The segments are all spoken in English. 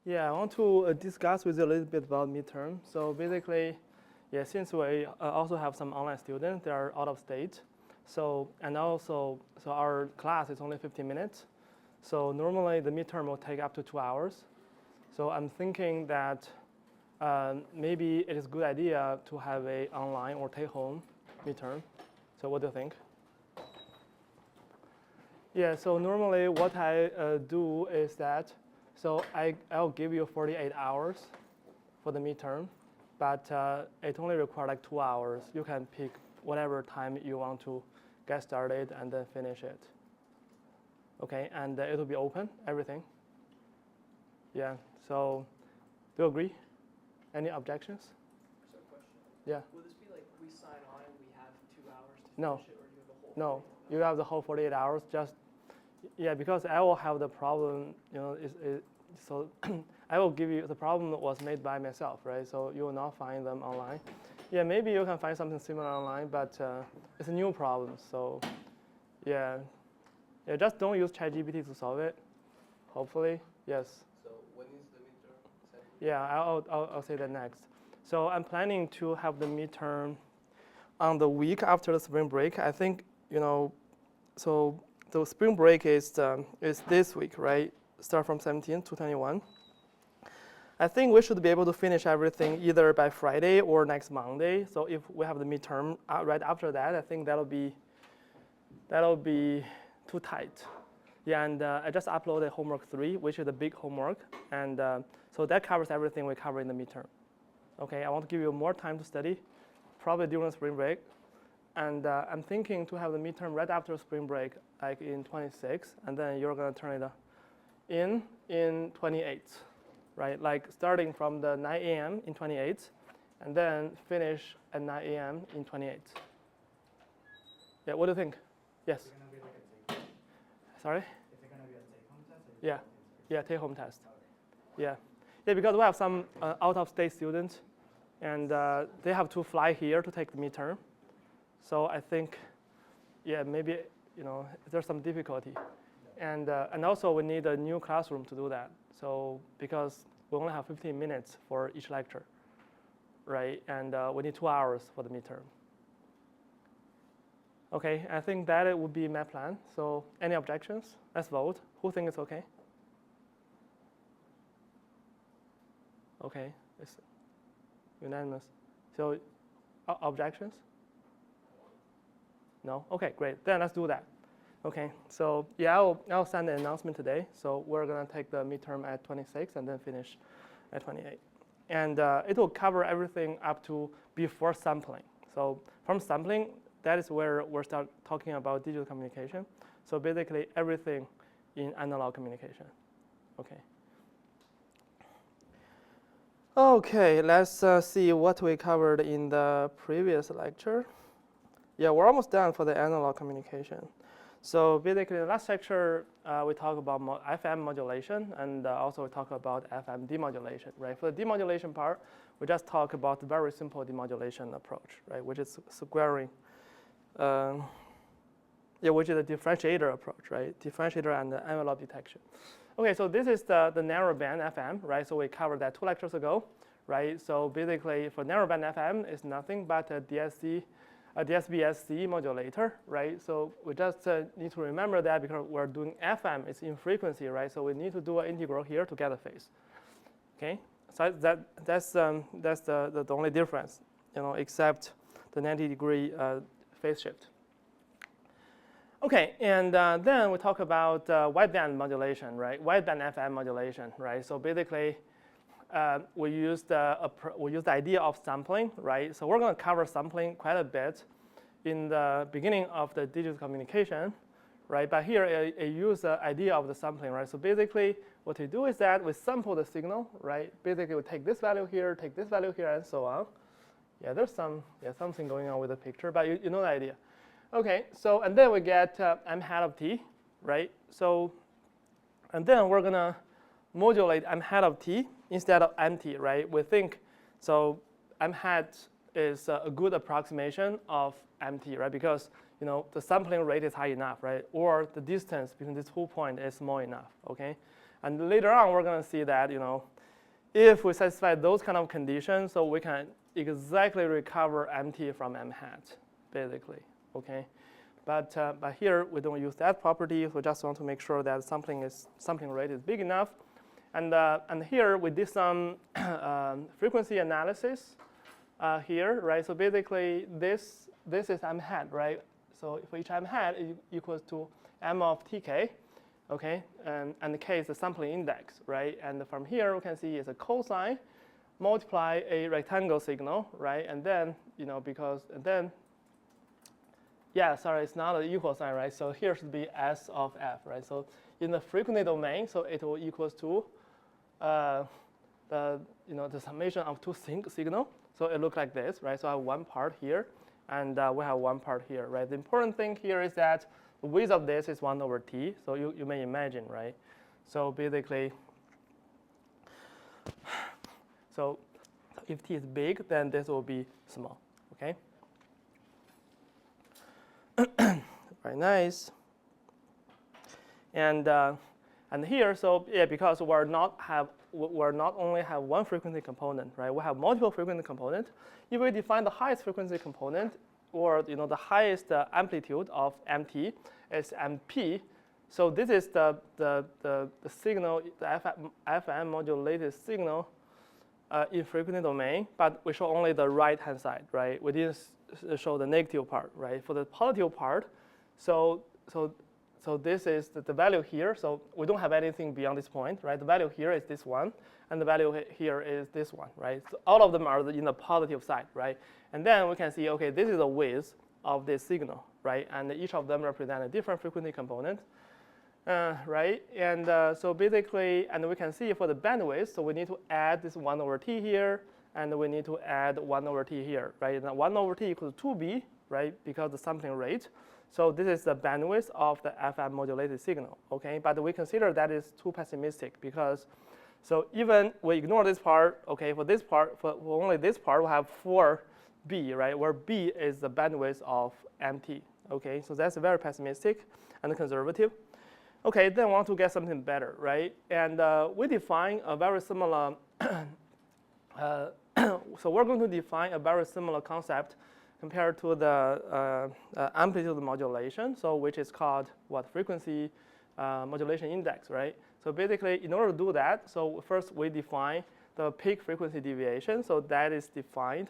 Yeah, I want to discuss with you a little bit about midterm. So basically, yeah, since we also have some online students, they are out of state. So our class is only 15 minutes. So normally the midterm will take up to 2 hours. So I'm thinking that maybe it is a good idea to have a online or take-home midterm. So what do you think? Yeah, so normally what I do is that, so I'll give you 48 hours for the midterm, but it only requires like 2 hours. You can pick whatever time you want to get started and then finish it. Okay, and it will be open, everything. Yeah, so do you agree? Any objections? So question. Yeah. Will this be like we sign on and we have 2 hours to No. finish it, or do you have the whole? No, you have the whole 48 hours. Just yeah, because I will have the problem. So I will give you the problem was made by myself, right? So you will not find them online. Yeah, maybe you can find something similar online, but it's a new problem. So yeah, just don't use ChatGPT to solve it. Hopefully, yes. So when is the midterm? Yeah, I'll say that next. So I'm planning to have the midterm on the week after the spring break. I think so the spring break is this week, right? Start from 17 to 21. I think we should be able to finish everything either by Friday or next Monday. So if we have the midterm right after that, I think that'll be too tight. Yeah, and I just uploaded homework 3, which is the big homework, and so that covers everything we cover in the midterm. Okay, I want to give you more time to study, probably during the spring break, and I'm thinking to have the midterm right after spring break, like in 26, and then you're gonna turn it in 28, right? Like starting from the 9 a.m. in 28, and then finish at 9 a.m. in 28. Yeah, what do you think? Yes. Is it going to be like a take-home? Sorry? Is it going to be a take-home test? Or Yeah, take-home test. Okay. Yeah, because we have some out-of-state students, and they have to fly here to take the midterm. So I think, yeah, maybe there's some difficulty, and also we need a new classroom to do that. So because we only have 15 minutes for each lecture, right? And we need 2 hours for the midterm. Okay, I think that it would be my plan. So any objections? Let's vote. Who thinks it's okay? Okay, it's unanimous. So objections? No? Okay, great. Then let's do that. Okay, so yeah, I'll send an announcement today. So we're gonna take the midterm at 26 and then finish at 28. And it will cover everything up to before sampling. So from sampling, that is where we'll start talking about digital communication. So basically everything in analog communication. Okay. Okay, let's see what we covered in the previous lecture. Yeah, we're almost done for the analog communication. So basically, the last lecture, we talked about FM modulation, and also we talked about FM demodulation, right? For the demodulation part, we just talk about the very simple demodulation approach, right? Which is squaring, which is a differentiator approach, right? Differentiator and the envelope detection. Okay, so this is the narrowband FM, right? So we covered that 2 lectures ago, right? So basically, for narrowband FM, it's nothing but a DSB-SC modulator, right? So we just need to remember that because we're doing FM, it's in frequency, right? So we need to do an integral here to get a phase. Okay, so that's the only difference, except the 90-degree phase shift. Okay, and then we talk about wideband modulation, right? Wideband FM modulation, right? So basically, we use the idea of sampling, right? So we're going to cover sampling quite a bit in the beginning of the digital communication, right? But here I use the idea of the sampling, right? So basically, what we do is that we sample the signal, right? Basically, we take this value here, take this value here, and so on. Yeah, there's something going on with the picture, but you know the idea. Okay, so and then we get m hat of t, right? So, and then we're gonna modulate m hat of t instead of mt, right? We think so. M hat is a good approximation of mt, right? Because the sampling rate is high enough, right? Or the distance between these 2 points is small enough, okay? And later on, we're going to see that, if we satisfy those kind of conditions, so we can exactly recover MT from M hat, basically, okay? But here, we don't use that property. We just want to make sure that sampling rate is big enough. And here, we did some frequency analysis here, right? So basically, this is M hat, right? So for each M hat, it equals to M of Tk, okay? And K is the sampling index, right? And from here, we can see it's a cosine multiply a rectangle signal, right? And then, it's not an equal sign, right? So here should be S of F, right? So in the frequency domain, so it will equals to the summation of two signal. So it looks like this, right? So I have one part here, and we have one part here, right? The important thing here is that the width of this is 1 over t. So you may imagine, right? So basically, so if t is big, then this will be small, okay? Very nice. And here, so yeah, because we're not only have one frequency component, right? We have multiple frequency components. If we define the highest frequency component, or the highest amplitude of MT is MP, so this is the signal, the FM modulated signal in frequency domain, but we show only the right-hand side, right? We didn't show the negative part, right? For the positive part, so this is the value here. So we don't have anything beyond this point, right? The value here is this one, and the value here is this one, right? So all of them are in the positive side, right? And then we can see, okay, this is the width of this signal, right? And each of them represent a different frequency component, right? And so basically, and we can see for the bandwidth, so we need to add this 1 over t here, and we need to add 1 over t here, right? And 1 over t equals 2b, right? Because the sampling rate. So this is the bandwidth of the FM modulated signal, okay? But we consider that is too pessimistic because, so even we ignore this part, okay? For this part, for only this part, we have 4b, right? Where b is the bandwidth of MT, okay? So that's very pessimistic and conservative. Okay, then we want to get something better, right? And we define a very similar, so we're going to define a very similar concept compared to the amplitude modulation, so which is called what? Frequency modulation index, right? So basically, in order to do that, so first we define the peak frequency deviation. So that is defined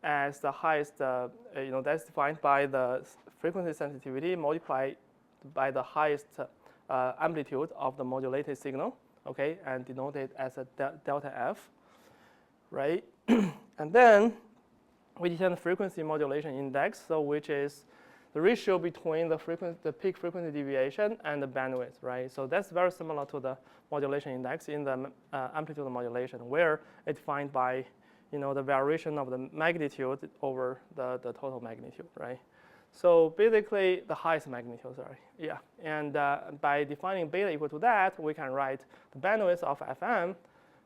as the highest, that's defined by the frequency sensitivity multiplied by the highest amplitude of the modulated signal, okay, and denoted as a delta F, right? And then we determine the frequency modulation index, so which is the ratio between the peak frequency deviation and the bandwidth, right? So that's very similar to the modulation index in the amplitude modulation, where it's defined by, the variation of the magnitude over the total magnitude, right? So basically, the highest magnitude, sorry, yeah. And by defining beta equal to that, we can write the bandwidth of FM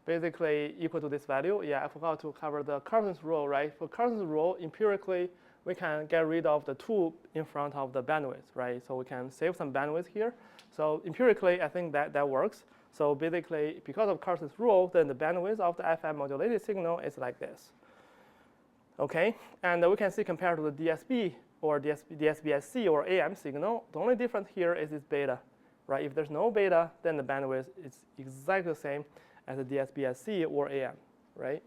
basically equal to this value. Yeah, I forgot to cover the Carson's rule, right? For Carson's rule, empirically, we can get rid of the 2 in front of the bandwidth, right? So we can save some bandwidth here. So empirically, I think that works. So basically, because of Carson's rule, then the bandwidth of the FM modulated signal is like this. Okay, and we can see compared to the DSB or DSB-SC or AM signal, the only difference here is this beta, right? If there's no beta, then the bandwidth is exactly the same as the DSB-SC or AM, right?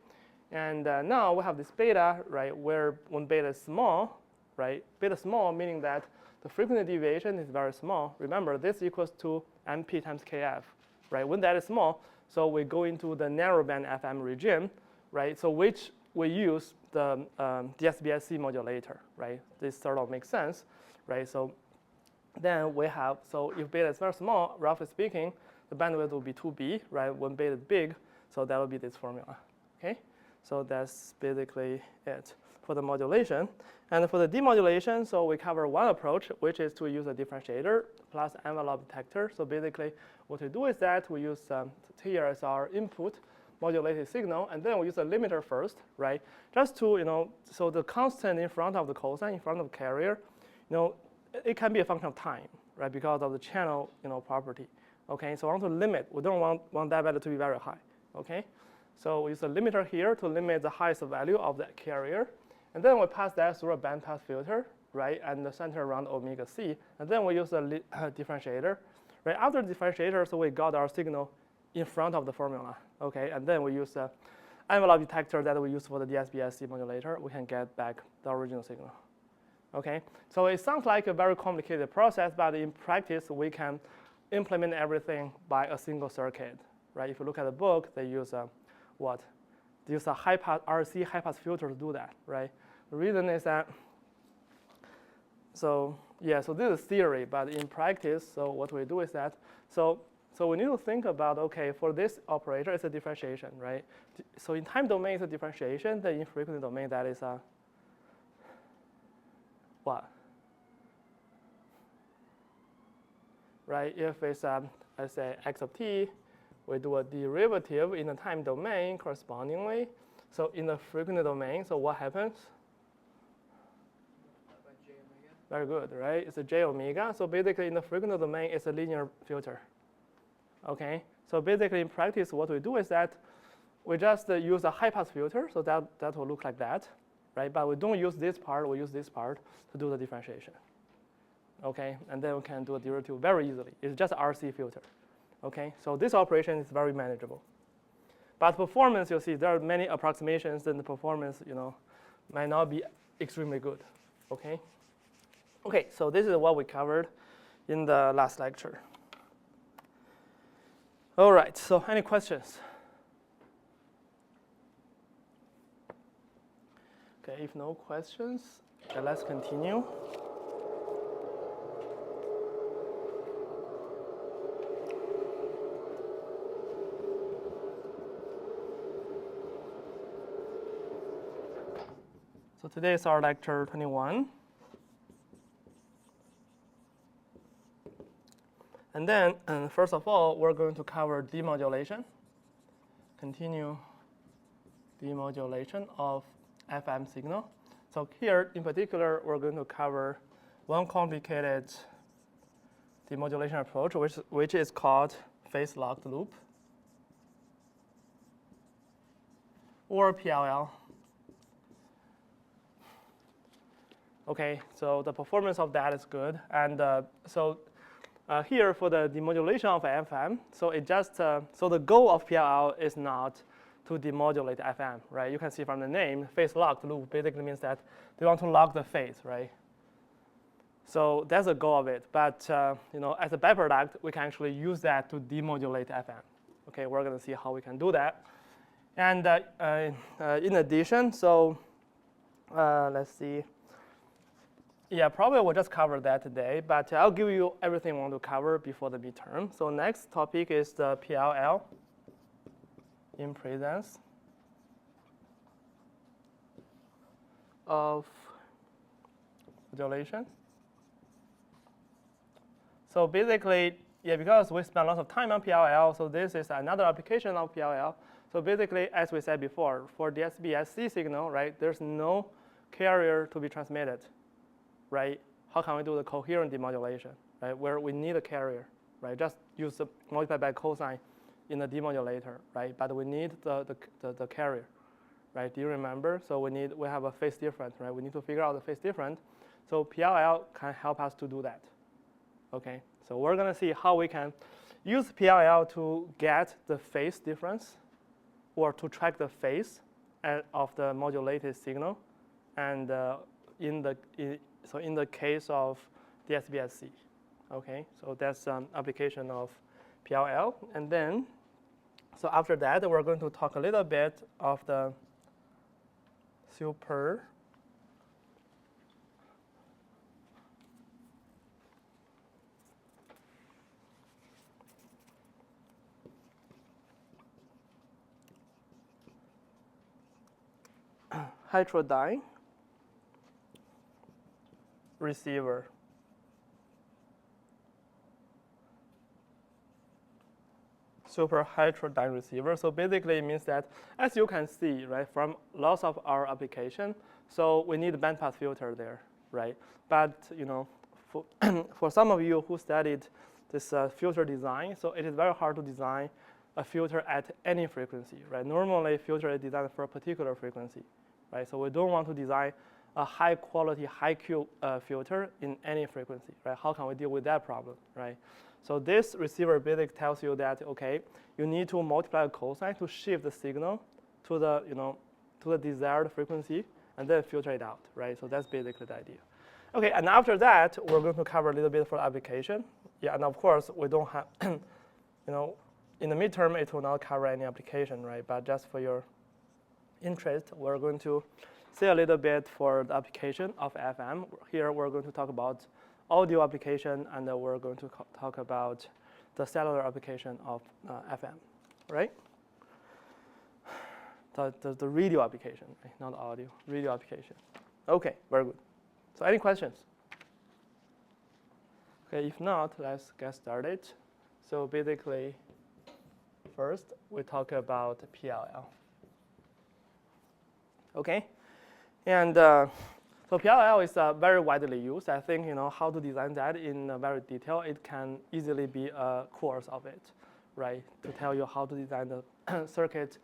And now we have this beta, right, where when beta is small, right? Beta small meaning that the frequency deviation is very small. Remember, this equals to MP times KF, right? When that is small, so we go into the narrowband FM regime, right? So which we use the DSB-SC modulator, right? This sort of makes sense, right? So then we have, so if beta is very small, roughly speaking, the bandwidth will be 2b, right? When beta is big, so that will be this formula, okay? So that's basically it for the modulation. And for the demodulation, so we cover one approach, which is to use a differentiator plus envelope detector. So basically, what we do is that we use here as our input modulated signal, and then we use a limiter first, right? Just to, so the constant in front of the cosine, in front of the carrier, it can be a function of time, right? Because of the channel, property. Okay, so I want to limit. We don't want that value to be very high. Okay, so we use a limiter here to limit the highest value of that carrier, and then we pass that through a bandpass filter, right? And the center around omega c, and then we use a differentiator, right? After the differentiator, so we got our signal in front of the formula. Okay, and then we use a envelope detector that we use for the DSBSC modulator. We can get back the original signal. Okay, so it sounds like a very complicated process, but in practice, we can implement everything by a single circuit, right? If you look at the book, they use what? They use a high-pass RC high-pass filter to do that, right? The reason is that, so this is theory, but in practice, so what we do is that, so we need to think about, okay, for this operator, it's a differentiation, right? So in time domain, it's a differentiation. Then in frequency domain, that is a what? Right, if it's, let's say, x of t, we do a derivative in the time domain correspondingly. So in the frequency domain, so what happens? By j omega. Very good, right? It's a j omega. So basically, in the frequency domain, it's a linear filter. Okay, so basically, in practice, what we do is that we just use a high-pass filter, so that will look like that, right? But we don't use this part, we use this part to do the differentiation. Okay, and then we can do a derivative very easily. It's just an RC filter. Okay, so this operation is very manageable. But performance, you'll see there are many approximations, and the performance, might not be extremely good. Okay. Okay, so this is what we covered in the last lecture. All right, so any questions? Okay, if no questions, let's continue. So today is our lecture 21. And then, first of all, we're going to cover demodulation. Continue demodulation of FM signal. So here, in particular, we're going to cover one complicated demodulation approach, which is called phase-locked loop, or PLL. Okay, so the performance of that is good, and here for the demodulation of FM, so it just so the goal of PLL is not to demodulate FM, right? You can see from the name, phase-locked loop basically means that they want to lock the phase, right? So that's the goal of it. But as a byproduct, we can actually use that to demodulate FM. Okay, we're going to see how we can do that. And in addition, so let's see. Yeah, probably we'll just cover that today, but I'll give you everything I want to cover before the midterm. So next topic is the PLL in presence of modulation. So basically, yeah, because we spend lots of time on PLL, so this is another application of PLL. So basically, as we said before, for the DSBSC signal, right, there's no carrier to be transmitted. Right? How can we do the coherent demodulation, right? Where we need a carrier, right? Just use the multiply by cosine in the demodulator, right? But we need the carrier, right? Do you remember? So we have a phase difference, right? We need to figure out the phase difference. So PLL can help us to do that. Okay. So we're gonna see how we can use PLL to get the phase difference, or to track the phase of the modulated signal, and in the case of DSBSC, okay, so that's an application of PLL. And then, so after that, we're going to talk a little bit of the super heterodyne receiver. Super heterodyne receiver. So basically, it means that, as you can see, right, from lots of our application, so we need a bandpass filter there, right? But for some of you who studied this filter design, so it is very hard to design a filter at any frequency, right? Normally, filter is designed for a particular frequency, right? So we don't want to design a high quality, high Q filter in any frequency, right? How can we deal with that problem, right? So this receiver basically tells you that, okay, you need to multiply a cosine to shift the signal to the, to the desired frequency and then filter it out, right? So that's basically the idea. Okay, and after that, we're going to cover a little bit for application. Yeah, and of course, we don't have, in the midterm, it will not cover any application, right? But just for your interest, we're going to see a little bit for the application of FM. Here, we're going to talk about audio application, and we're going to talk about the cellular application of FM, right? The radio application, right? Not audio, radio application. Okay, very good. So any questions? Okay, if not, let's get started. So basically, first, we talk about PLL. Okay, and so PLL is very widely used. I think how to design that in very detail. It can easily be a course of it, right? To tell you how to design the circuit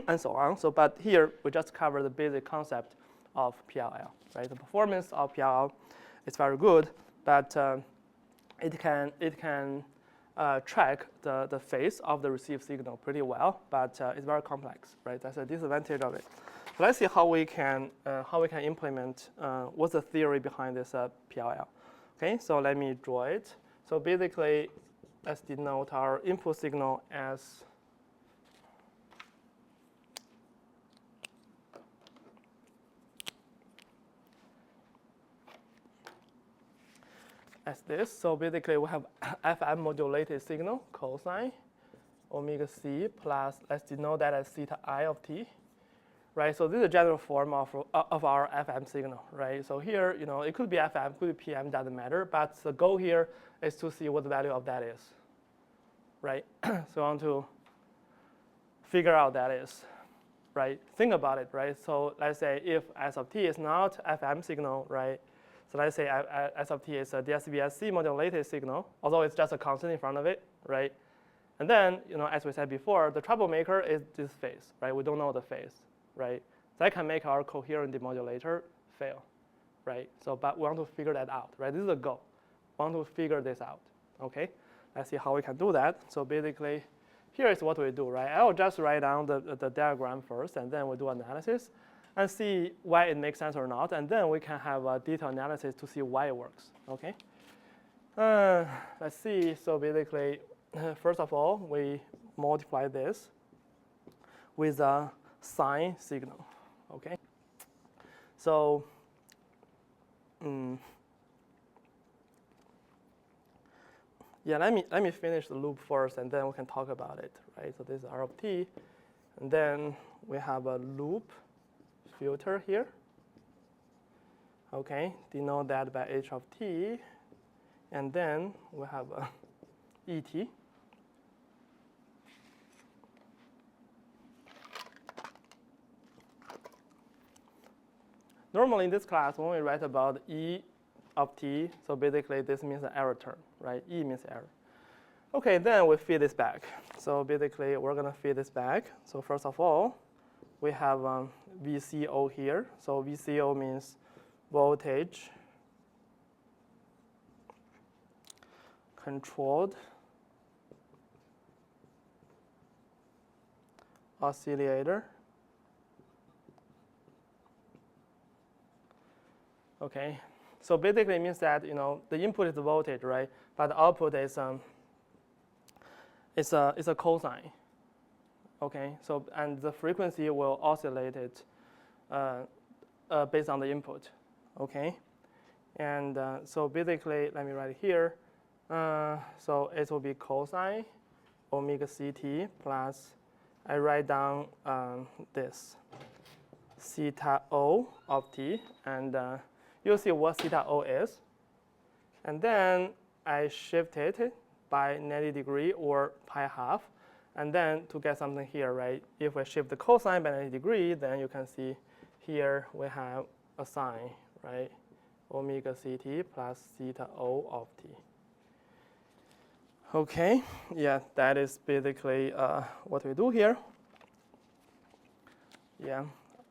and so on. So, but here we just cover the basic concept of PLL, right? The performance of PLL is very good, but it can track the phase of the received signal pretty well, but it's very complex, right? That's a disadvantage of it. So let's see how we can implement what's the theory behind this PLL. Okay, so let me draw it. So basically, let's denote our input signal as this. So basically, we have FM modulated signal cosine omega c plus, let's denote that as theta I of t, right? So this is a general form of our FM signal, right? So here, it could be FM, could be PM, doesn't matter. But the goal here is to see what the value of that is, right? So I want to figure out that is, right? Think about it, right? So let's say if S of t is not FM signal, right? So let's say S of t is a DSVSC modulated signal, although it's just a constant in front of it, right? And then, as we said before, the troublemaker is this phase, right? We don't know the phase, right? That can make our coherent demodulator fail, right? So, but we want to figure that out, right? This is the goal. We want to figure this out, okay? Let's see how we can do that. So basically, here is what we do, right? I'll just write down the diagram first, and then we'll do analysis and see why it makes sense or not, and then we can have a detailed analysis to see why it works, okay? Let's see, so basically, first of all, we multiply this with a sine signal, okay? So, yeah, let me finish the loop first, and then we can talk about it, right? So this is R of t, and then we have a loop filter here. Okay, denote that by h of t, and then we have a et. Normally in this class, when we write about e of t, so basically this means an error term, right? E means error. Okay, then we feed this back. So basically, we're going to feed this back. So first of all, we have VCO here. So VCO means voltage controlled oscillator. Okay, so basically it means that the input is the voltage, right? But the output is a cosine. Okay, so and the frequency will oscillate it based on the input. Okay, and so basically, let me write it here. So it will be cosine omega ct plus, I write down this theta O of t, and you'll see what theta O is. And then I shift it by 90 degree or pi half. And then to get something here, right? If we shift the cosine by 90 degree, then you can see here we have a sine, right? omega ct plus theta o of t. Okay, yeah, that is basically what we do here. Yeah,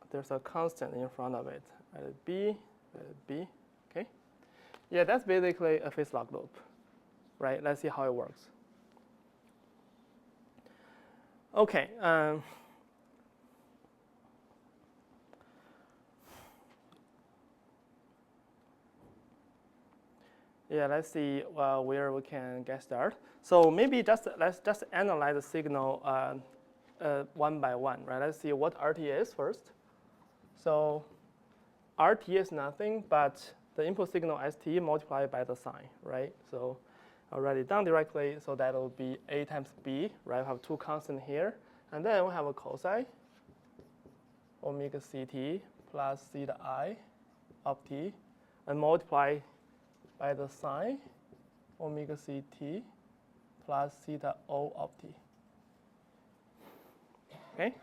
there's a constant in front of it. Let it be, okay? Yeah, that's basically a phase log loop, right? Let's see how it works. Okay. Yeah, let's see where we can get started. So maybe let's just analyze the signal one by one, right? Let's see what RT is first. So RT is nothing but the input signal ST multiplied by the sign, right? So I'll write it down directly. So that will be A times B, right? We have two constants here. And then we have a cosine, omega ct plus theta I of t, and multiply by the sine, omega ct plus theta o of t. Okay?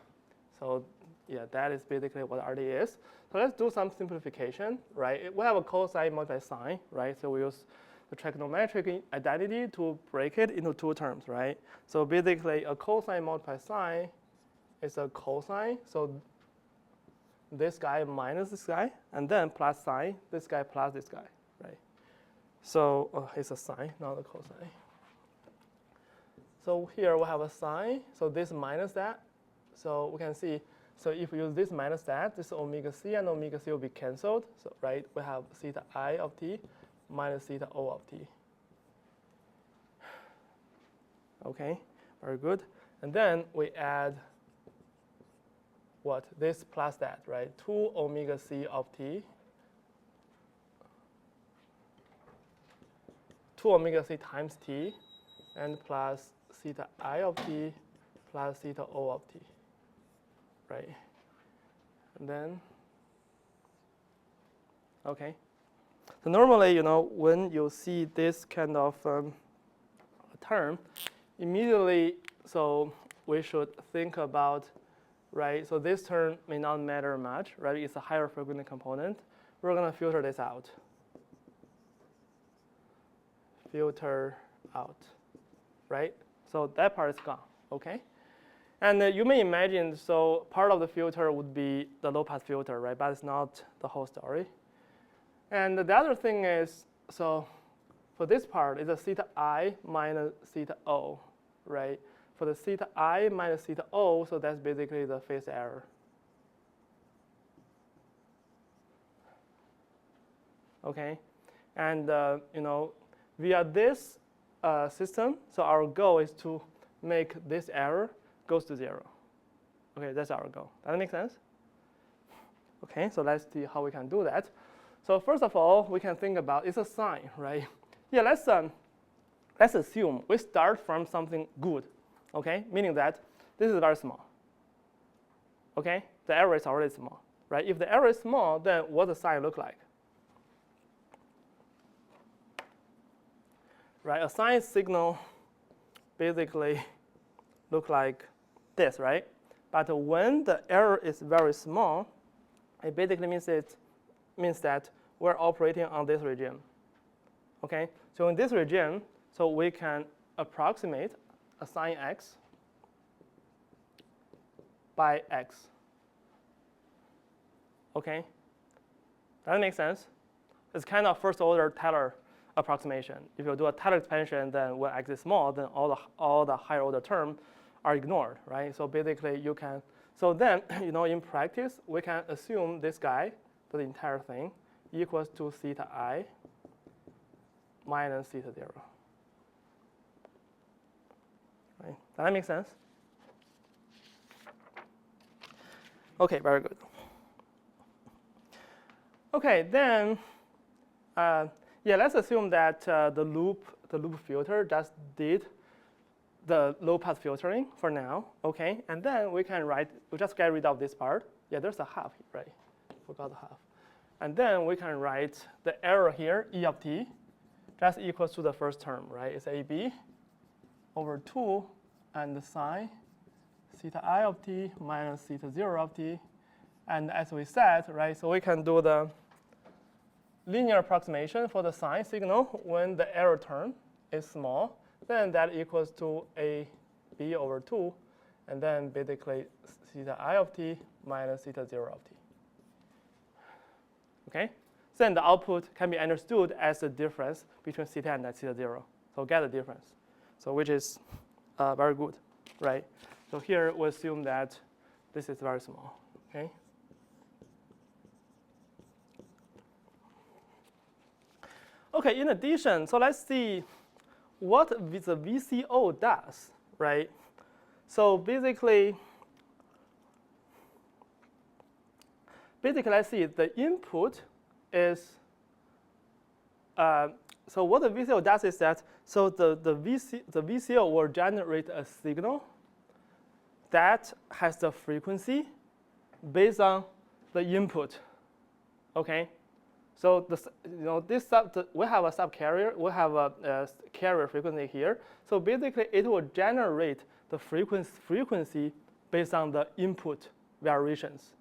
So yeah, that is basically what RT is. So let's do some simplification, right? We have a cosine multiplied sine, right? So we use the trigonometric identity to break it into two terms, right? So basically, a cosine multiplied sine is a cosine. So this guy minus this guy, and then plus sine, this guy plus this guy, right? So it's a sine, not a cosine. So here we have a sine. So this minus that. So we can see, so if we use this minus that, this omega c and omega c will be canceled. So right, we have theta I of t minus theta o of t. Okay, very good. And then we add what? This plus that, right? 2 omega c of t, 2 omega c times t, and plus theta I of t plus theta o of t, right? And then, okay. So normally, when you see this kind of term, immediately, so we should think about, right? So this term may not matter much, right? It's a higher frequency component. We're going to filter this out. Filter out, right? So that part is gone, okay? And you may imagine, so part of the filter would be the low-pass filter, right? But it's not the whole story. And the other thing is, so for this part, it's a theta I minus theta O, right? For the theta I minus theta O, so that's basically the phase error. Okay, and via this system, so our goal is to make this error goes to 0. Okay, that's our goal. Does that make sense? Okay, so let's see how we can do that. So first of all, we can think about it's a sine, right? Yeah, let's assume we start from something good, okay? Meaning that this is very small. Okay, the error is already small, right? If the error is small, then what does the sine look like? Right, a sine signal basically look like this, right? But when the error is very small, it basically means that we're operating on this regime. Okay, so in this regime, so we can approximate a sine x by x. Okay, does that make sense? It's kind of first order Taylor approximation. If you do a Taylor expansion, then when x is small, then all the higher order terms are ignored, right? So basically you can, so then, in practice, we can assume this guy, the entire thing, equals to theta I minus theta 0. Right? Does that make sense? Okay, very good. Okay, then, let's assume that the loop filter just did the low-pass filtering for now, okay? And then we just get rid of this part. Yeah, there's a half, right? Forgot the half. And then we can write the error here, E of t, just equals to the first term, right? It's AB over 2 and the sine theta I of t minus theta 0 of t. And as we said, right, so we can do the linear approximation for the sine signal when the error term is small, then that equals to a b over 2, and then basically theta I of t minus theta 0 of t. Okay? Then the output can be understood as the difference between theta and theta 0. So get the difference. So which is very good, right? So here we assume that this is very small. Okay? Okay, in addition, so let's see what the VCO does, right? So basically let's see, the input is, so what the VCO does is that, so the VCO will generate a signal that has the frequency based on the input, okay? So we have a subcarrier, we have a carrier frequency here. So basically, it will generate the frequency based on the input variations,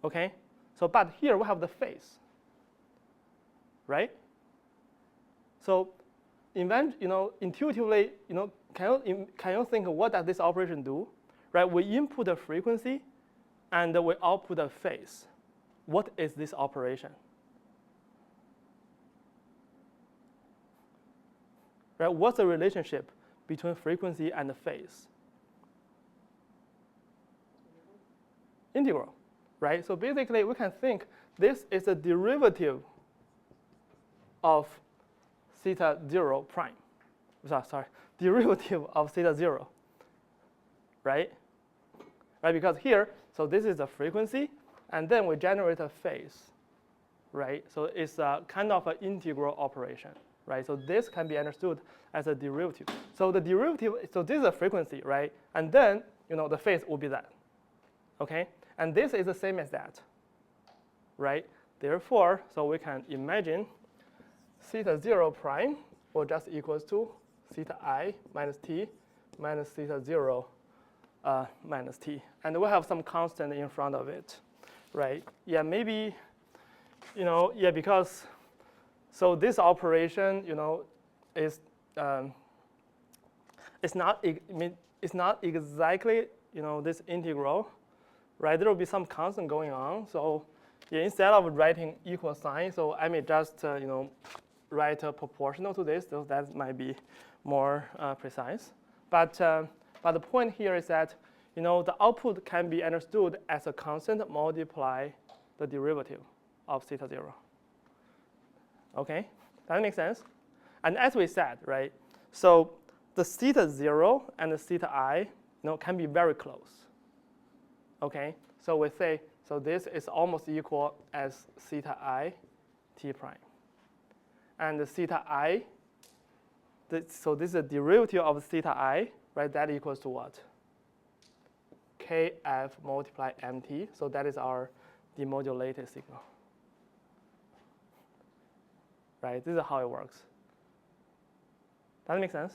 okay? So but here we have the phase, right? So intuitively, can you think what does this operation do, right? We input a frequency, and we output a phase. What is this operation? Right? What's the relationship between frequency and the phase? Integral, right? So basically, we can think this is a derivative of theta 0 prime. Sorry, derivative of theta 0, right? Right, because here, so this is the frequency, and then we generate a phase, right? So it's a kind of an integral operation. Right, so this can be understood as a derivative. So the derivative, so this is a frequency, right? And then, the phase will be that, okay? And this is the same as that, right? Therefore, so we can imagine theta 0 prime will just equals to theta I minus t minus theta 0 minus t. And we have some constant in front of it, right? Yeah, maybe, yeah, because, so this operation, is it's not exactly this integral, right? There will be some constant going on. So yeah, instead of writing equal sign, so I may just write a proportional to this. So that might be more precise. But the point here is that the output can be understood as a constant multiply the derivative of theta 0. Okay, that makes sense? And as we said, right, so the theta 0 and the theta I can be very close. Okay, so we say, so this is almost equal as theta I t prime. And the theta I, so this is a derivative of theta I, right, that equals to what? Kf multiply mt, so that is our demodulated signal. Right, this is how it works. Does that make sense?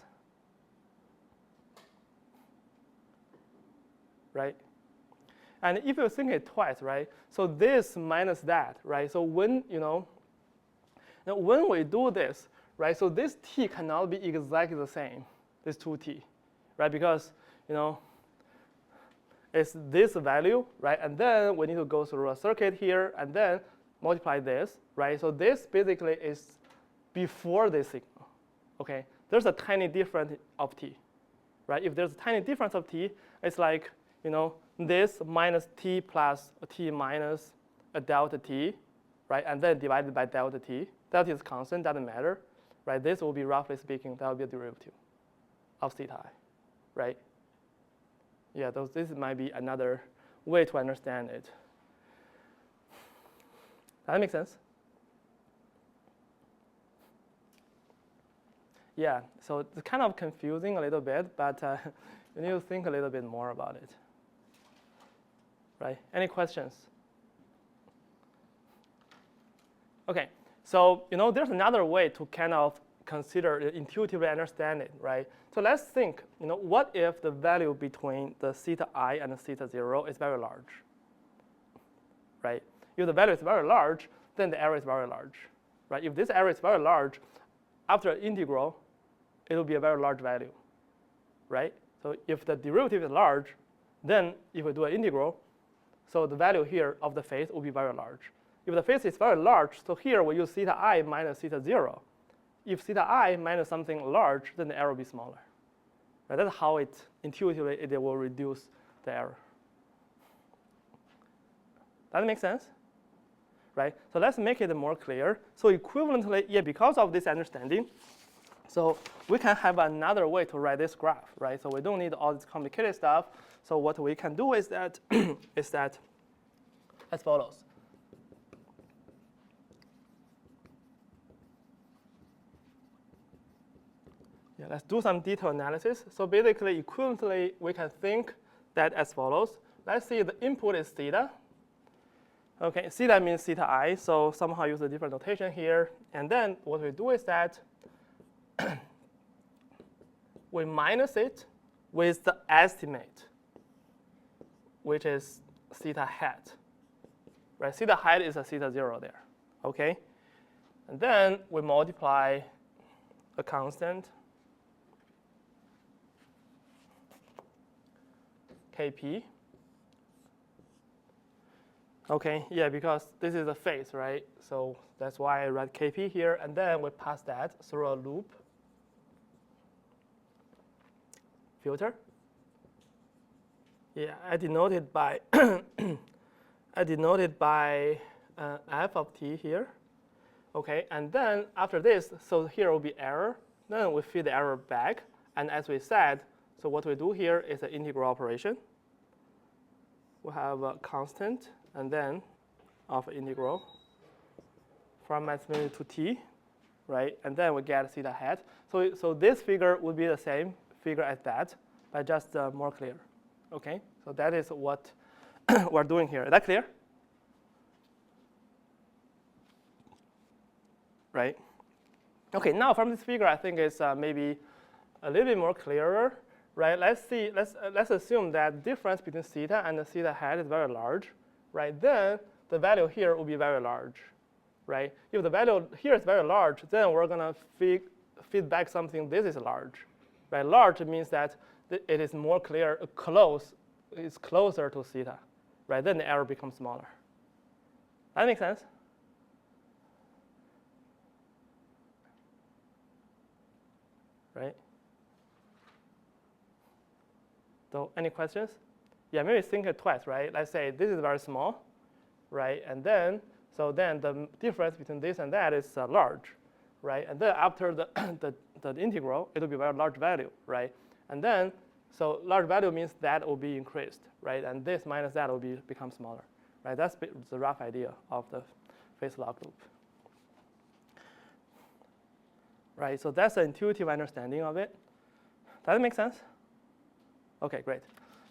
Right? And if you think it twice, right? So this minus that, right? So when when we do this, right? So this t cannot be exactly the same, this 2t, right? Because it's this value, right? And then we need to go through a circuit here, and then multiply this, right? So this basically is before this signal, okay? There's a tiny difference of t, right? If there's a tiny difference of t, it's like, this minus t plus a t minus a delta t, right? And then divided by delta t. Delta is constant, doesn't matter, right? This will be, roughly speaking, that will be a derivative of theta I, right? Yeah, this might be another way to understand it. Does that make sense? Yeah, so it's kind of confusing a little bit, but you need to think a little bit more about it. Right? Any questions? Okay, so there's another way to kind of consider intuitively understand it, right? So let's think, what if the value between the theta I and the theta 0 is very large, right? If the value is very large, then the error is very large, right? If this error is very large, after an integral, it will be a very large value, right? So if the derivative is large, then if we do an integral, so the value here of the phase will be very large. If the phase is very large, so here we use theta I minus theta 0. If theta I minus something large, then the error will be smaller. Right? That's how it intuitively it will reduce the error. Does that make sense? Right? So let's make it more clear. So equivalently, yeah, because of this understanding, so we can have another way to write this graph, right? So we don't need all this complicated stuff. So what we can do is that as follows. Yeah, let's do some detailed analysis. So basically, equivalently, we can think that as follows. Let's see the input is theta. Okay, theta means theta I, so somehow use a different notation here. And then what we do is that we minus it with the estimate, which is theta hat. Right, theta hat is a theta 0 there. Okay, and then we multiply a constant Kp. Okay, yeah, because this is a phase, right? So that's why I write Kp here, and then we pass that through a loop filter. Yeah, I denote it by f of t here. Okay, and then after this, so here will be error. Then we feed the error back, and as we said, so what we do here is an integral operation. We have a constant, and then of integral from infinity to t, right? And then we get theta hat. So this figure would be the same figure as that, but just more clear. Okay, so that is what we're doing here. Is that clear? Right? Okay, now from this figure, I think it's maybe a little bit more clearer, right? Let's assume that difference between theta and the theta hat is very large, right? Then the value here will be very large, right? If the value here is very large, then we're gonna feed back something this is large, right? Large means that it is more clear, it's closer to theta, right? Then the error becomes smaller. That makes sense? Right? So any questions? Yeah, maybe think it twice, right? Let's say this is very small, right? And then, so then the difference between this and that is large, right? And then after the integral, it will be a very large value, right? And then, so large value means that will be increased, right? And this minus that will become smaller, right? That's the rough idea of the phase log loop. Right, so that's the intuitive understanding of it. Does that make sense? Okay, great.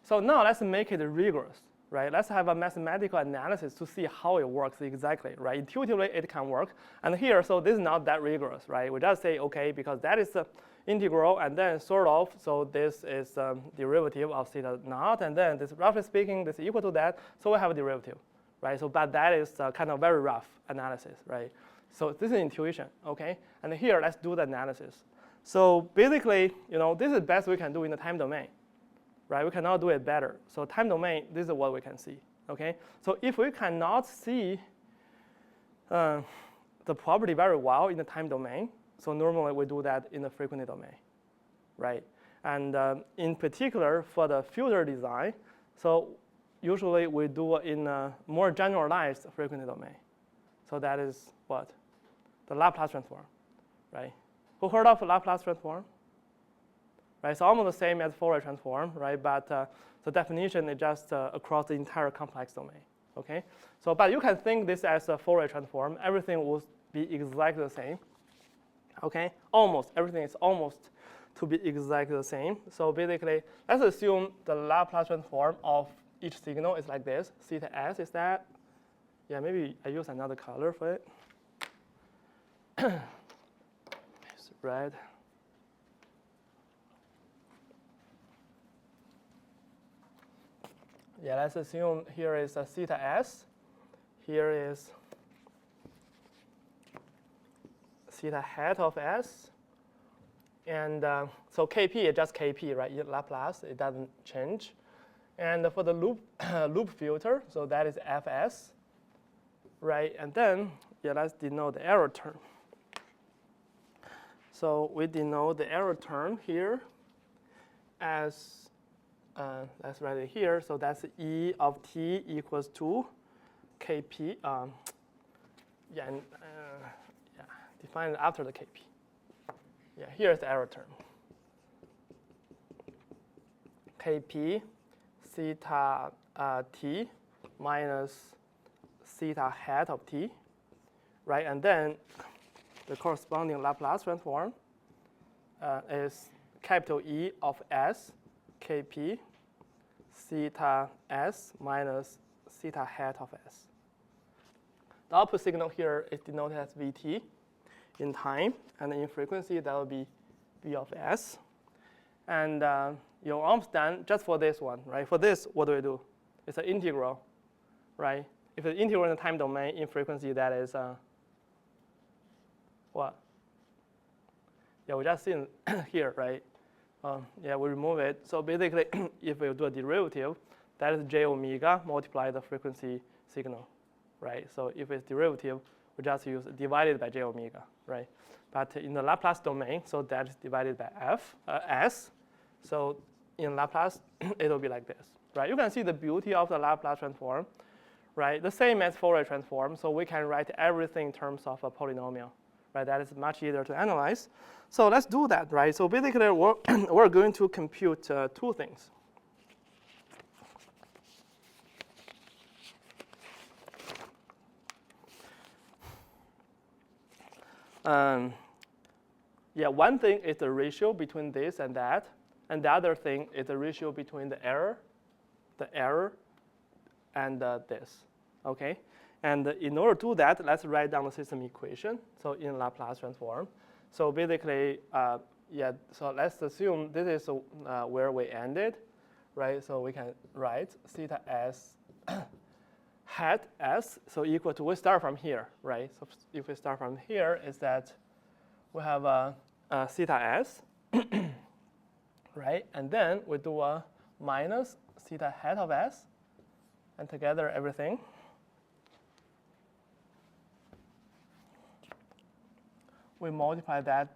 So now let's make it rigorous, right? Let's have a mathematical analysis to see how it works exactly, right? Intuitively, it can work. And here, so this is not that rigorous, right? We just say, okay, because that is the integral, and then sort of, so this is derivative of theta naught, and then this, roughly speaking, this is equal to that, so we have a derivative, right? So, but that is kind of very rough analysis, right? So this is intuition, okay? And here, let's do the analysis. So basically, this is the best we can do in the time domain, right? We cannot do it better. So time domain, this is what we can see, okay? So if we cannot see the property very well in the time domain, so normally we do that in the frequency domain, right? And in particular, for the filter design, so usually we do it in a more generalized frequency domain. So that is what? The Laplace transform, right? Who heard of Laplace transform? Right, it's almost the same as Fourier transform, right? But the definition is just across the entire complex domain, okay? So, but you can think this as a Fourier transform. Everything will be exactly the same, okay? Almost, everything is almost to be exactly the same. So basically, let's assume the Laplace transform of each signal is like this. Theta s is that. Yeah, maybe I use another color for it. It's red. Yeah, let's assume here is a theta s. Here is theta hat of s. And so Kp is just Kp, right? In Laplace, it doesn't change. And for the loop filter, so that is Fs, right? And then, yeah, let's denote the error term. So we denote the error term here as, let's write it here. So that's E of t equals to Kp. Yeah, define it after the Kp. Yeah, here's the error term. Kp theta t minus theta hat of t, right? And then the corresponding Laplace transform is capital E of s, Kp theta s minus theta hat of s. The output signal here is denoted as Vt in time, and in frequency, that will be V of s. And you're almost done just for this one, right? For this, what do we do? It's an integral, right? If it's integral in the time domain, in frequency, that is what? Yeah, we just seen here, right? Yeah, we remove it. So basically, if we do a derivative, that is j omega multiply the frequency signal, right? So if it's derivative, we just use divided by j omega, right? But in the Laplace domain, so that is divided by s. So in Laplace, it will be like this, right? You can see the beauty of the Laplace transform, right? The same as Fourier transform, so we can write everything in terms of a polynomial, right? That is much easier to analyze. So let's do that, right? So basically, we're going to compute two things. Yeah, one thing is the ratio between this and that, and the other thing is the ratio between the error, and this, okay? And in order to do that, let's write down the system equation. So in Laplace transform. So basically, yeah, so let's assume this is where we ended, right? So we can write theta s hat s, so equal to, we start from here, right? So if we start from here, is that we have theta s, right? And then we do a minus theta hat of s, and together everything. We multiply that,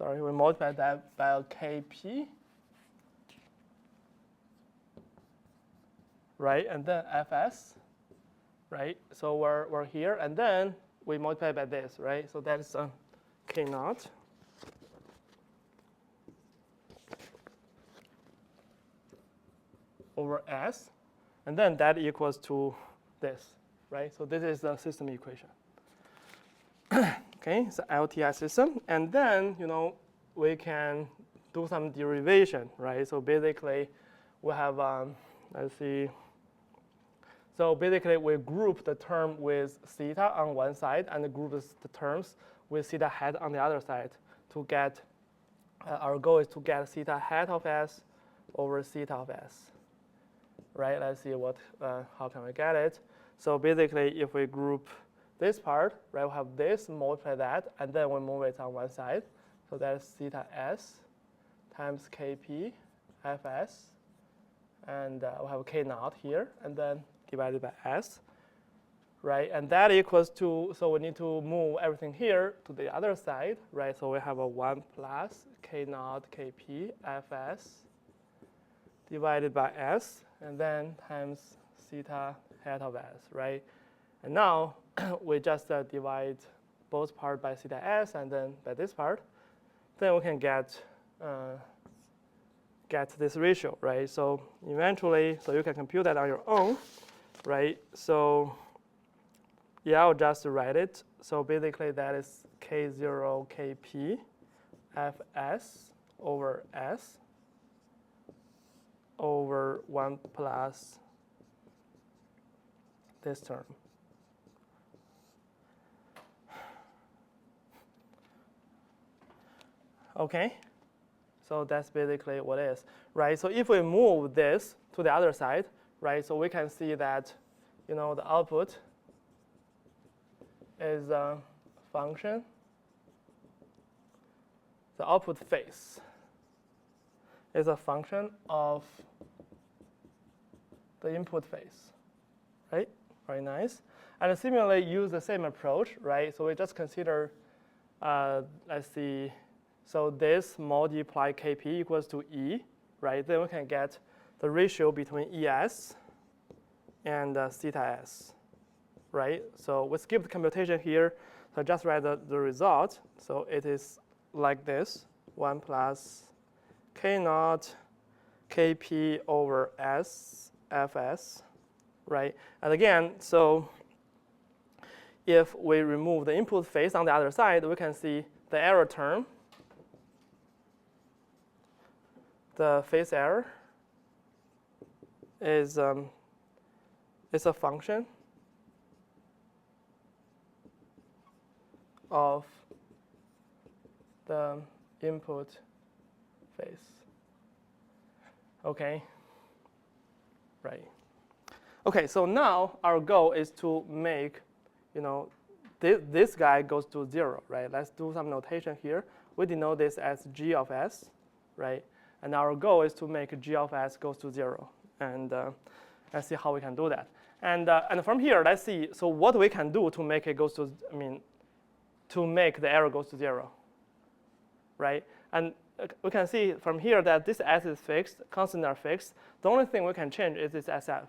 we multiply that by Kp, right? And then Fs, right? So we're here, and then we multiply by this, right? So that's K naught over S, and then that equals to this, right? So this is the system equation. Okay, it's an LTI system, and then we can do some derivation, right? So basically, we have let's see. So basically, we group the term with theta on one side, and group the terms with theta hat on the other side to get. Our goal is to get theta hat of s over theta of s, right? Let's see how can we get it. So basically, if we group this part, right, we have this, multiply that, and then we move it on one side. So that's theta s times Kp Fs, and we have K naught here, and then divided by s, right? And that equals to, so we need to move everything here to the other side, right? So we have a 1 plus K naught Kp Fs divided by s, and then times theta hat of s, right? And now we just divide both parts by theta s and then by this part. Then we can get this ratio, right? So eventually, so you can compute that on your own, right? So yeah, I'll just write it. So basically, that is K0 Kp Fs over s over 1 plus this term. Okay, so that's basically what it is, right? So if we move this to the other side, right, so we can see that, the output is a function the output phase is a function of the input phase, right? Very nice. And similarly, use the same approach, right? So we just consider, let's see, so this multiply Kp equals to E, right? Then we can get the ratio between ES and theta S, right? So we skip the computation here. So just write the result. So it is like this, 1 plus K naught Kp over S Fs, right? And again, so if we remove the input phase on the other side, we can see the error term, the phase error is a function of the input phase. Okay, right. Okay, so now our goal is to make, this guy goes to 0, right? Let's do some notation here. We denote this as g of s, right? And our goal is to make g of s goes to 0. And let's see how we can do that. And from here, let's see, so what we can do to make it goes to, to make the error goes to 0, right? And we can see from here that this s is fixed, constants are fixed. The only thing we can change is this SF,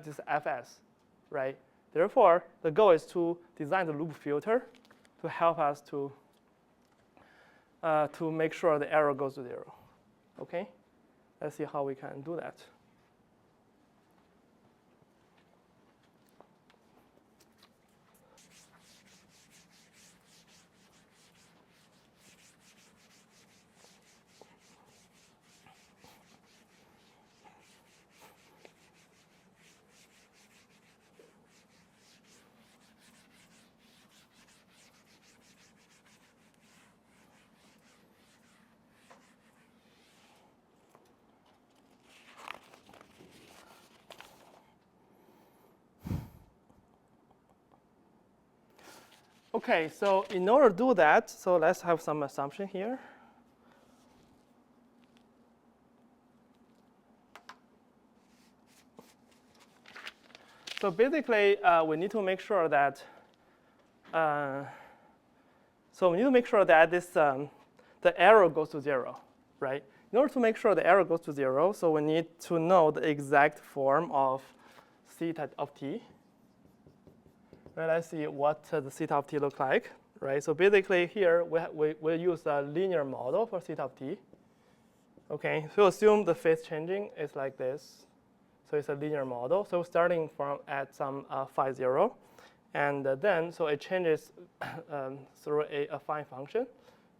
this fs, right? Therefore, the goal is to design the loop filter to help us to make sure the error goes to 0. Okay, let's see how we can do that. Okay, so in order to do that, so let's have some assumption here. So basically, we need to make sure that this the error goes to 0, right? In order to make sure the error goes to 0, so we need to know the exact form of theta of t. Right, let's see what the theta of t look like, right? So basically here we use a linear model for theta of t. Okay, so assume the phase changing is like this. So it's a linear model. So starting from at some phi 0, and then so it changes through a affine function,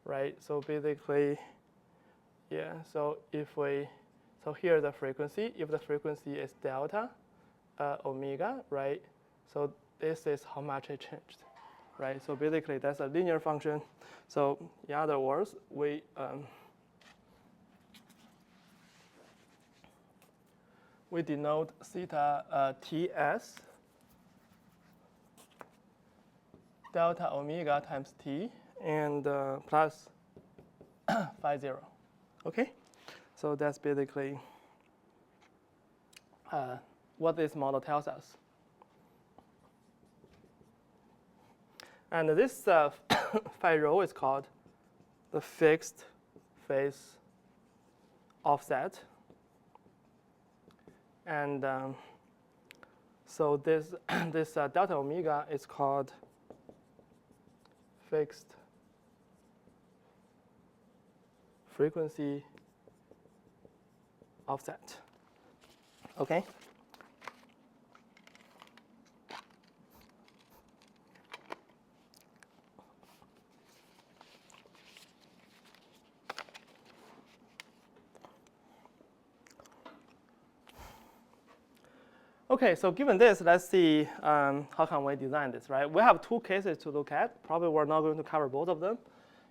right? So basically, yeah. So here the frequency, if the frequency is delta omega, right? So this is how much it changed, right? So basically, that's a linear function. So in other words, we denote theta Ts delta omega times t and plus phi 0. Okay, so that's basically what this model tells us. And this phi rho is called the fixed phase offset. And so this delta omega is called fixed frequency offset. Okay. Okay, so given this, let's see how can we design this, right? We have two cases to look at. Probably we're not going to cover both of them.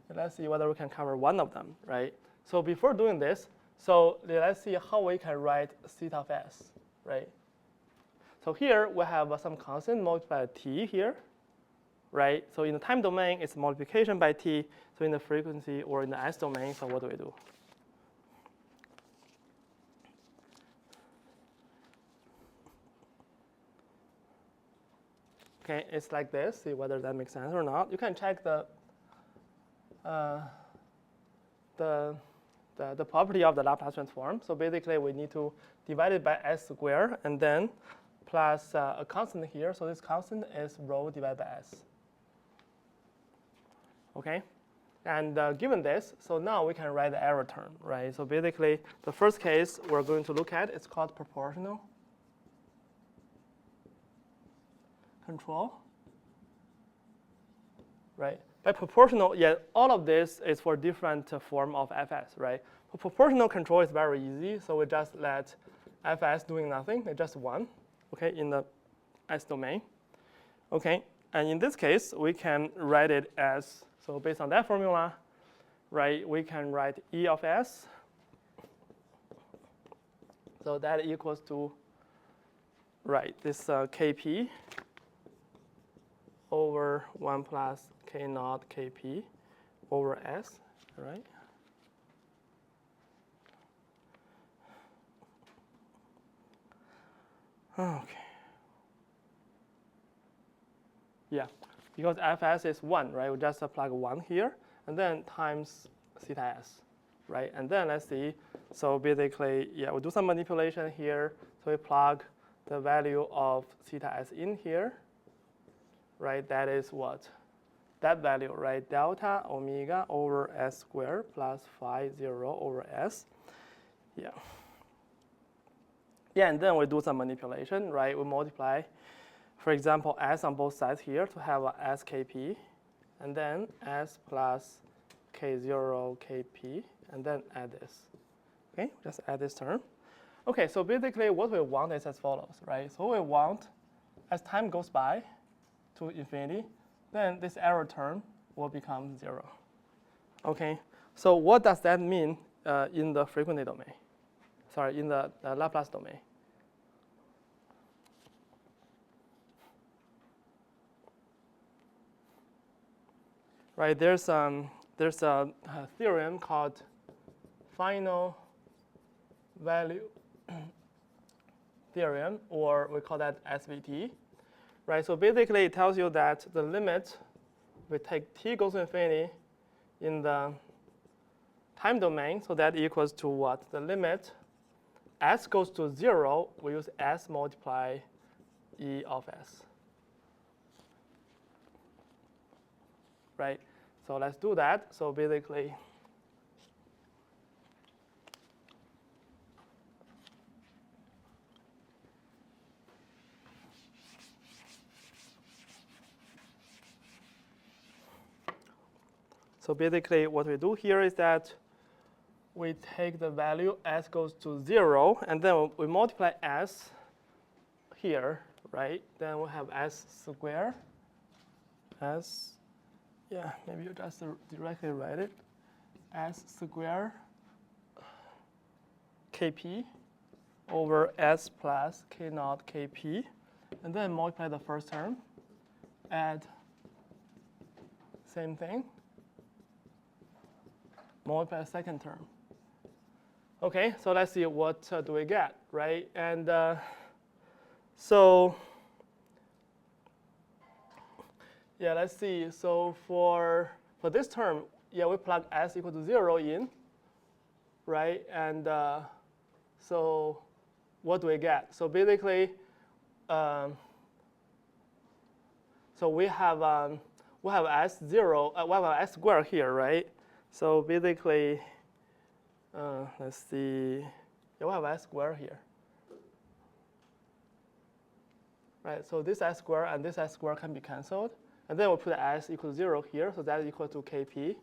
And let's see whether we can cover one of them, right? So before doing this, so let's see how we can write theta of s, right? So here we have some constant multiplied by t here, right? So in the time domain, it's multiplication by t. So in the frequency or in the S domain, so what do we do? Okay, it's like this. See whether that makes sense or not. You can check the property of the Laplace transform. So basically, we need to divide it by s squared and then plus a constant here. So this constant is rho divided by s. Okay, and given this, so now we can write the error term, right? So basically, the first case we're going to look at is called proportional control, right? By proportional, yeah, all of this is for different form of fs, right? For proportional control is very easy, so we just let fs doing nothing, it's just 1, okay, in the S domain, okay? And in this case, we can write it as, so based on that formula, right, we can write E of s, so that equals to, right, this kp over 1 plus k naught kp over s, right? Okay. Yeah, because fs is 1, right? We just plug 1 here, and then times theta s, right? And then let's see. So basically, yeah, we do some manipulation here. So we plug the value of theta s in here, right? That is what? That value, right? Delta omega over s squared plus phi 0 over s. Yeah. Yeah, and then we do some manipulation, right? We multiply, for example, s on both sides here to have a skp, and then s plus k0 kp, and then add this. Okay, just add this term. Okay, so basically what we want is as follows, right? So we want, as time goes by to infinity, then this error term will become 0. Okay, so what does that mean in the frequency domain? Sorry, in the Laplace domain. Right, there's a theorem called final value theorem, or we call that SVT. Right, so basically it tells you that the limit we take t goes to infinity in the time domain, so that equals to what? The limit s goes to 0, we use s multiply E of s. Right, so let's do that. So basically, what we do here is that we take the value s goes to 0, and then we multiply s here, right? Then we have s squared, s, yeah, maybe you just directly write it, s squared kp over s plus k naught kp, and then multiply the first term, add same thing, multiply the second term. Okay, so let's see what do we get, right? And so yeah, let's see. So for this term, yeah, we plug s equal to 0 in, right? And so what do we get? So basically, so we have s 0, we have s squared here, right? So basically, let's see, yeah, we have s squared here. Right, so this s squared and this s squared can be canceled. And then we put s equal to 0 here, so that is equal to kp.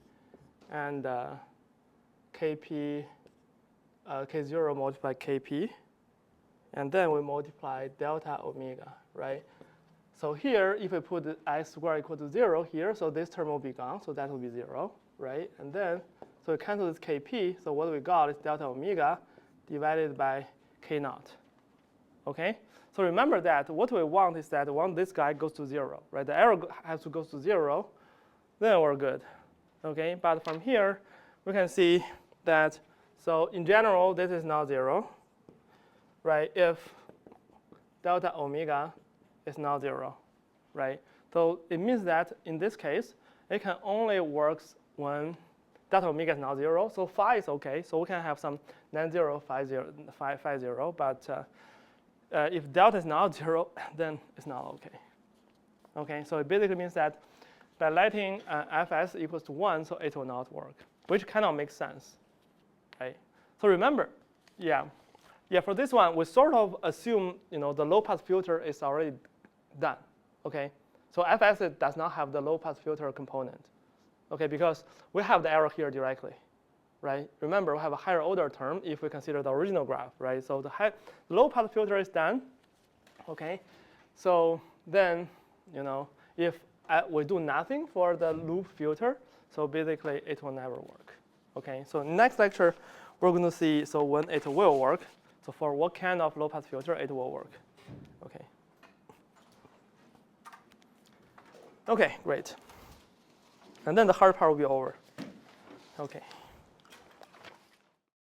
And kp, k0 multiply kp. And then we multiply delta omega, right? So here, if we put s squared equal to 0 here, so this term will be gone, so that will be 0, right? And then, so we cancel this kp, so what we got is delta omega divided by k naught. Okay, so remember that what we want is that when this guy goes to 0, right? The error has to go to 0, then we're good. Okay, but from here we can see that, so in general this is not 0, right? If delta omega is not 0, right? So it means that in this case it can only work when delta omega is not 0. So phi is okay. So we can have some non-zero phi 0, but if delta is not 0, then it's not okay. Okay, so it basically means that by letting fs equals to 1, so it will not work, which kind of makes sense, right? So remember, yeah, for this one, we sort of assume the low-pass filter is already done, okay? So fs does not have the low-pass filter component, okay, because we have the error here directly, right? Remember, we have a higher order term if we consider the original graph, right? So the low-pass filter is done, okay? So then, if we do nothing for the loop filter, so basically it will never work, okay? So next lecture, we're going to see when it will work. So for what kind of low-pass filter it will work, okay? Okay, great. And then the hard part will be over, okay.